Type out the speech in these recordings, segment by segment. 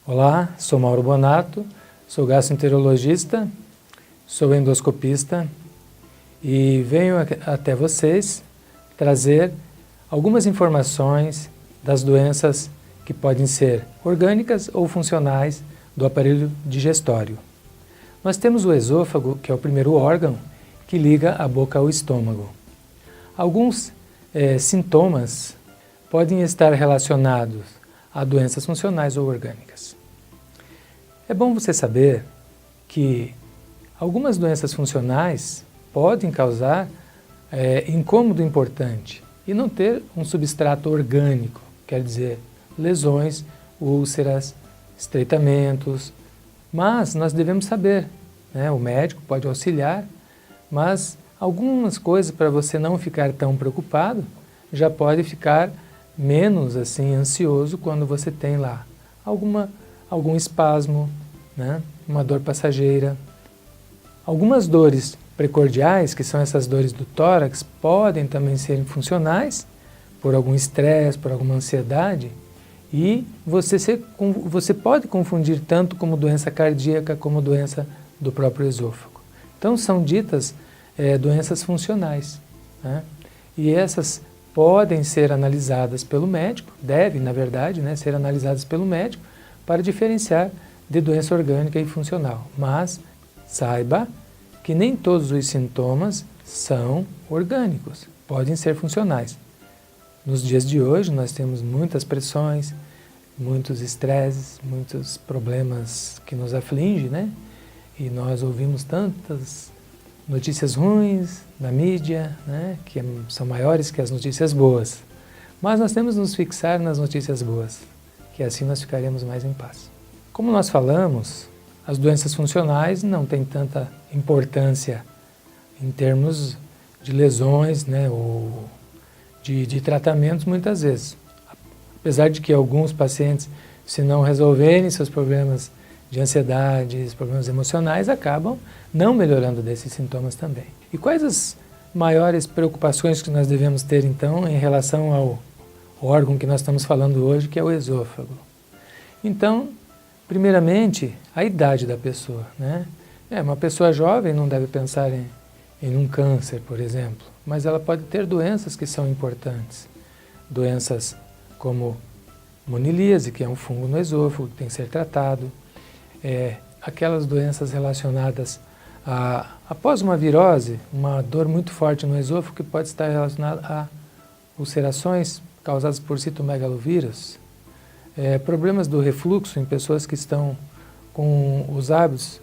Olá, sou Mauro Bonato, sou gastroenterologista, sou endoscopista e venho até vocês trazer algumas informações das doenças que podem ser orgânicas ou funcionais do aparelho digestório. Nós temos o esôfago, que é o primeiro órgão que liga a boca ao estômago. Alguns sintomas podem estar relacionados a doenças funcionais ou orgânicas. É bom você saber que algumas doenças funcionais podem causar incômodo importante e não ter um substrato orgânico, quer dizer, lesões, úlceras, estreitamentos, mas nós devemos saber, né? O médico pode auxiliar, mas algumas coisas para você não ficar tão preocupado, já pode ficar menos assim ansioso quando você tem lá algum espasmo, né? Uma dor passageira. Algumas dores precordiais, que são essas dores do tórax, podem também ser funcionais por algum estresse, por alguma ansiedade, e você pode confundir tanto como doença cardíaca como doença do próprio esôfago. Então são ditas doenças funcionais, né? E essas podem ser analisadas pelo médico, devem, na verdade, né, ser analisadas pelo médico para diferenciar de doença orgânica e funcional. Mas saiba que nem todos os sintomas são orgânicos, podem ser funcionais. Nos dias de hoje nós temos muitas pressões, muitos estresses, muitos problemas que nos afligem, né? E nós ouvimos tantas notícias ruins na mídia, né, que são maiores que as notícias boas. Mas nós temos que nos fixar nas notícias boas, que assim nós ficaremos mais em paz. Como nós falamos, as doenças funcionais não têm tanta importância em termos de lesões, né, ou de tratamentos muitas vezes. Apesar de que alguns pacientes, se não resolverem seus problemas de ansiedade, problemas emocionais, acabam não melhorando desses sintomas também. E quais as maiores preocupações que nós devemos ter, então, em relação ao órgão que nós estamos falando hoje, que é o esôfago? Então, primeiramente, a idade da pessoa, né? Uma pessoa jovem não deve pensar em um câncer, por exemplo, mas ela pode ter doenças que são importantes. Doenças como monilíase, que é um fungo no esôfago, que tem que ser tratado. Aquelas doenças relacionadas após uma virose, uma dor muito forte no esôfago, que pode estar relacionada a ulcerações causadas por citomegalovírus, problemas do refluxo em pessoas que estão com os hábitos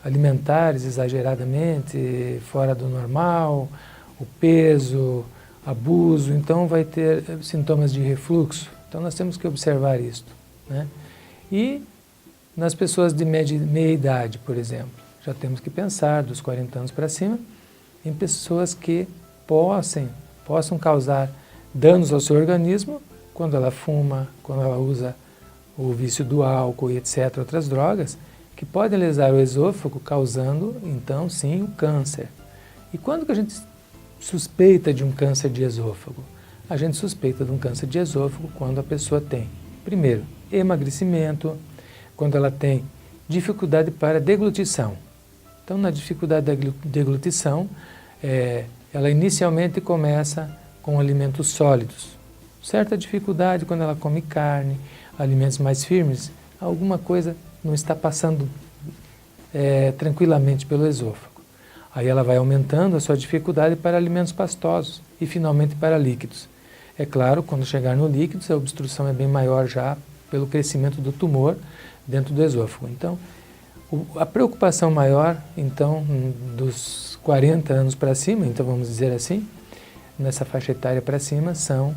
alimentares exageradamente fora do normal, o peso, abuso, então vai ter sintomas de refluxo. Então nós temos que observar isto, né? E nas pessoas de meia idade, por exemplo, já temos que pensar dos 40 anos para cima em pessoas que possam causar danos ao seu organismo quando ela fuma, quando ela usa o vício do álcool e etc., outras drogas, que podem lesar o esôfago, causando, então, sim, o câncer. E quando que a gente suspeita de um câncer de esôfago? A gente suspeita de um câncer de esôfago quando a pessoa tem, primeiro, emagrecimento, quando ela tem dificuldade para deglutição. Então, na dificuldade da deglutição, ela inicialmente começa com alimentos sólidos. Certa dificuldade quando ela come carne, alimentos mais firmes, alguma coisa não está passando tranquilamente pelo esôfago. Aí ela vai aumentando a sua dificuldade para alimentos pastosos e finalmente para líquidos. É claro, quando chegar no líquidos, a obstrução é bem maior já pelo crescimento do tumor dentro do esôfago. Então, a preocupação maior, então, dos 40 anos para cima, então vamos dizer assim, nessa faixa etária para cima, são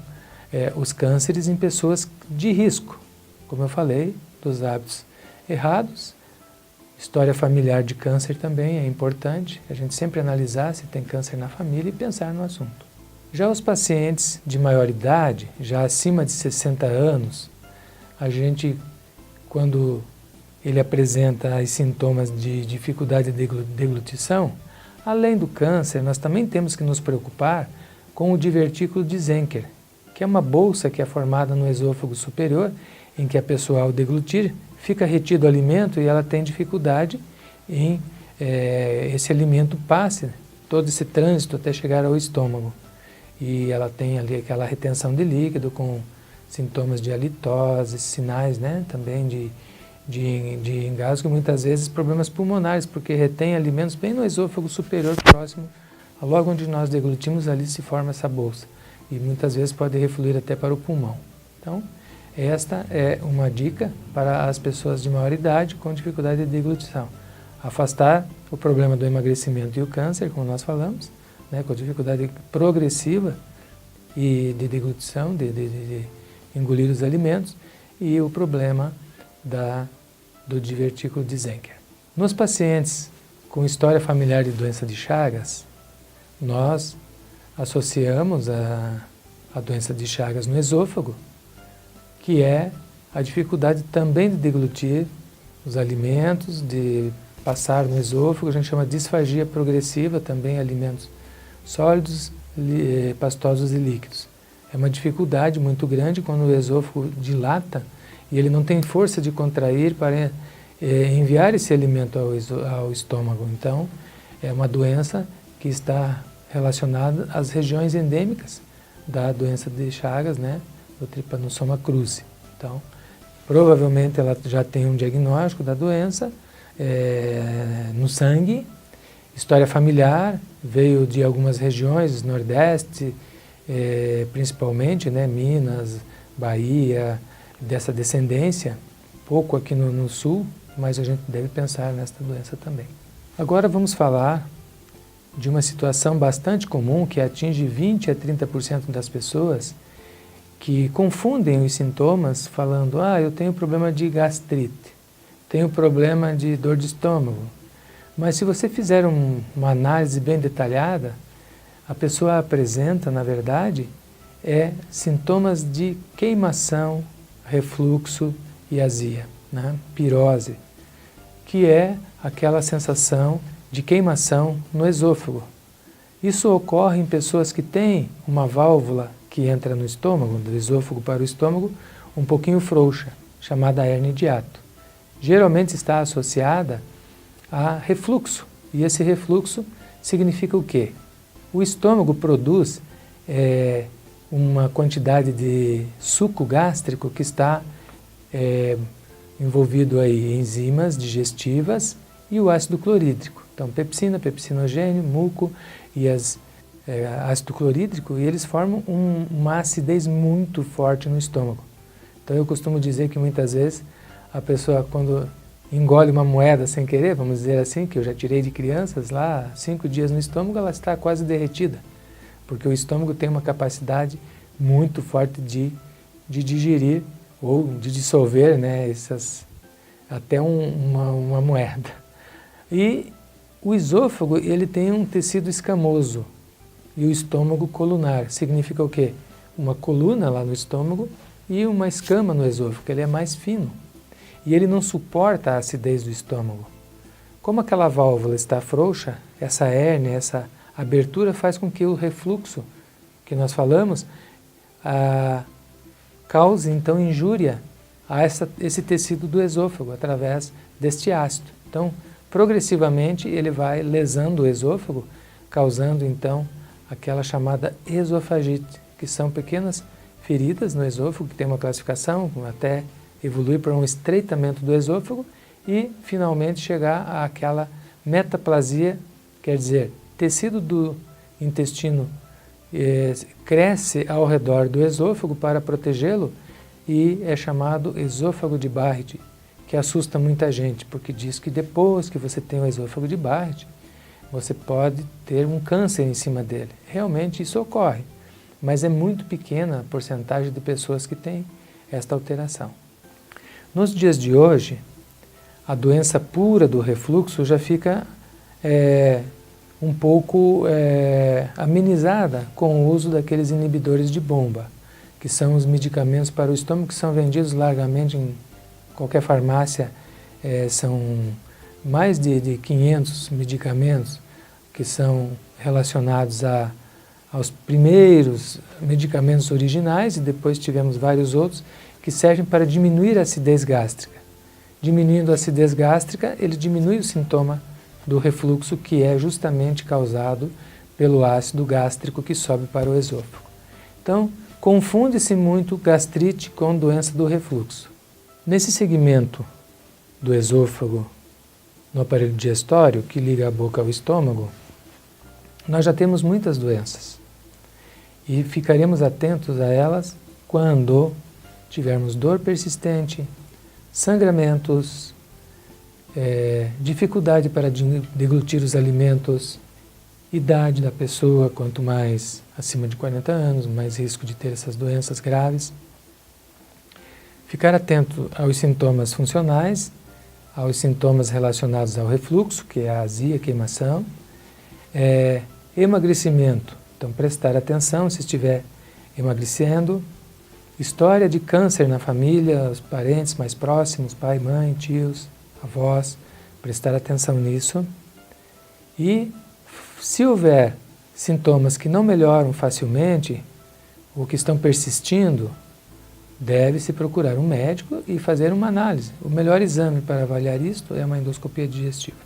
os cânceres em pessoas de risco, como eu falei, dos hábitos errados, História familiar de câncer também é importante, a gente sempre analisar se tem câncer na família e pensar no assunto. Já os pacientes de maior idade, já acima de 60 anos, a gente, quando ele apresenta os sintomas de dificuldade de deglutição, além do câncer, nós também temos que nos preocupar com o divertículo de Zenker, que é uma bolsa que é formada no esôfago superior, em que a pessoa, ao deglutir, fica retido o alimento e ela tem dificuldade em esse alimento passe, todo esse trânsito até chegar ao estômago. E ela tem ali aquela retenção de líquido com sintomas de halitose, sinais, né, também de engasgo e muitas vezes problemas pulmonares, porque retém alimentos bem no esôfago superior próximo, logo onde nós deglutimos, ali se forma essa bolsa. E muitas vezes pode refluir até para o pulmão. Então, esta é uma dica para as pessoas de maior idade com dificuldade de deglutição. Afastar o problema do emagrecimento e o câncer, como nós falamos, né, com dificuldade progressiva e de deglutição, de engolir os alimentos, e o problema do divertículo de Zenker. Nos pacientes com história familiar de doença de Chagas, nós associamos a doença de Chagas no esôfago, que é a dificuldade também de deglutir os alimentos, de passar no esôfago, a gente chama de disfagia progressiva, também alimentos sólidos, pastosos e líquidos. É uma dificuldade muito grande quando o esôfago dilata e ele não tem força de contrair para enviar esse alimento ao estômago. Então, é uma doença que está relacionada às regiões endêmicas da doença de Chagas, né, do Trypanosoma cruzi. Então, provavelmente ela já tem um diagnóstico da doença no sangue, história familiar, veio de algumas regiões, Nordeste, principalmente, né, Minas, Bahia, dessa descendência, pouco aqui no Sul, mas a gente deve pensar nesta doença também. Agora vamos falar de uma situação bastante comum que atinge 20 a 30% das pessoas que confundem os sintomas falando, eu tenho problema de gastrite, tenho problema de dor de estômago. Mas se você fizer uma análise bem detalhada, a pessoa apresenta, na verdade, sintomas de queimação, refluxo e azia, né? Pirose, que é aquela sensação de queimação no esôfago. Isso ocorre em pessoas que têm uma válvula que entra no estômago, do esôfago para o estômago, um pouquinho frouxa, chamada hérnia de hiato. Geralmente está associada a refluxo, e esse refluxo significa o quê? O estômago produz uma quantidade de suco gástrico que está envolvido aí em enzimas digestivas e o ácido clorídrico. Então, pepsina, pepsinogênio, muco e ácido clorídrico, e eles formam uma acidez muito forte no estômago. Então, eu costumo dizer que muitas vezes a pessoa, quando engole uma moeda sem querer, vamos dizer assim, que eu já tirei de crianças lá, 5 dias no estômago, ela está quase derretida, porque o estômago tem uma capacidade muito forte de digerir ou de dissolver, né, até uma moeda. E o esôfago, ele tem um tecido escamoso e o estômago colunar. Significa o quê? Uma coluna lá no estômago e uma escama no esôfago, ele é mais fino. E ele não suporta a acidez do estômago. Como aquela válvula está frouxa, essa hérnia, essa abertura faz com que o refluxo que nós falamos cause então injúria a esse tecido do esôfago através deste ácido. Então, progressivamente ele vai lesando o esôfago, causando então aquela chamada esofagite, que são pequenas feridas no esôfago, que tem uma classificação até evoluir para um estreitamento do esôfago e finalmente chegar àquela metaplasia, quer dizer, tecido do intestino cresce ao redor do esôfago para protegê-lo e é chamado esôfago de Barrett, que assusta muita gente, porque diz que depois que você tem o esôfago de Barrett, você pode ter um câncer em cima dele. Realmente isso ocorre, mas é muito pequena a porcentagem de pessoas que têm esta alteração. Nos dias de hoje, a doença pura do refluxo já fica um pouco amenizada com o uso daqueles inibidores de bomba, que são os medicamentos para o estômago que são vendidos largamente em qualquer farmácia. São mais de 500 medicamentos que são relacionados aos primeiros medicamentos originais, e depois tivemos vários outros que servem para diminuir a acidez gástrica. Diminuindo a acidez gástrica, ele diminui o sintoma do refluxo, que é justamente causado pelo ácido gástrico que sobe para o esôfago. Então, confunde-se muito gastrite com doença do refluxo. Nesse segmento do esôfago, no aparelho digestório, que liga a boca ao estômago, nós já temos muitas doenças. E ficaremos atentos a elas quando tivermos dor persistente, sangramentos, dificuldade para deglutir os alimentos, idade da pessoa, quanto mais acima de 40 anos, mais risco de ter essas doenças graves. Ficar atento aos sintomas funcionais, aos sintomas relacionados ao refluxo, que é a azia, queimação, emagrecimento. Então, prestar atenção se estiver emagrecendo. História de câncer na família, os parentes mais próximos, pai, mãe, tios, avós, prestar atenção nisso. E se houver sintomas que não melhoram facilmente, ou que estão persistindo, deve-se procurar um médico e fazer uma análise. O melhor exame para avaliar isto é uma endoscopia digestiva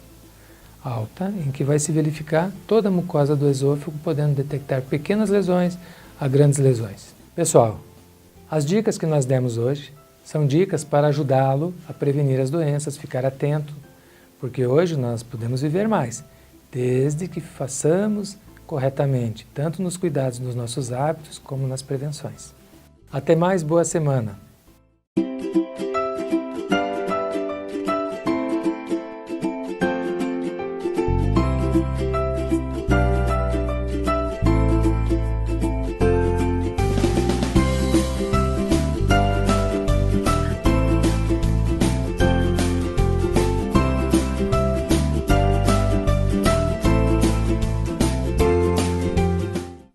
alta, em que vai se verificar toda a mucosa do esôfago, podendo detectar pequenas lesões a grandes lesões. Pessoal, as dicas que nós demos hoje são dicas para ajudá-lo a prevenir as doenças, ficar atento, porque hoje nós podemos viver mais, desde que façamos corretamente, tanto nos cuidados dos nossos hábitos como nas prevenções. Até mais, boa semana!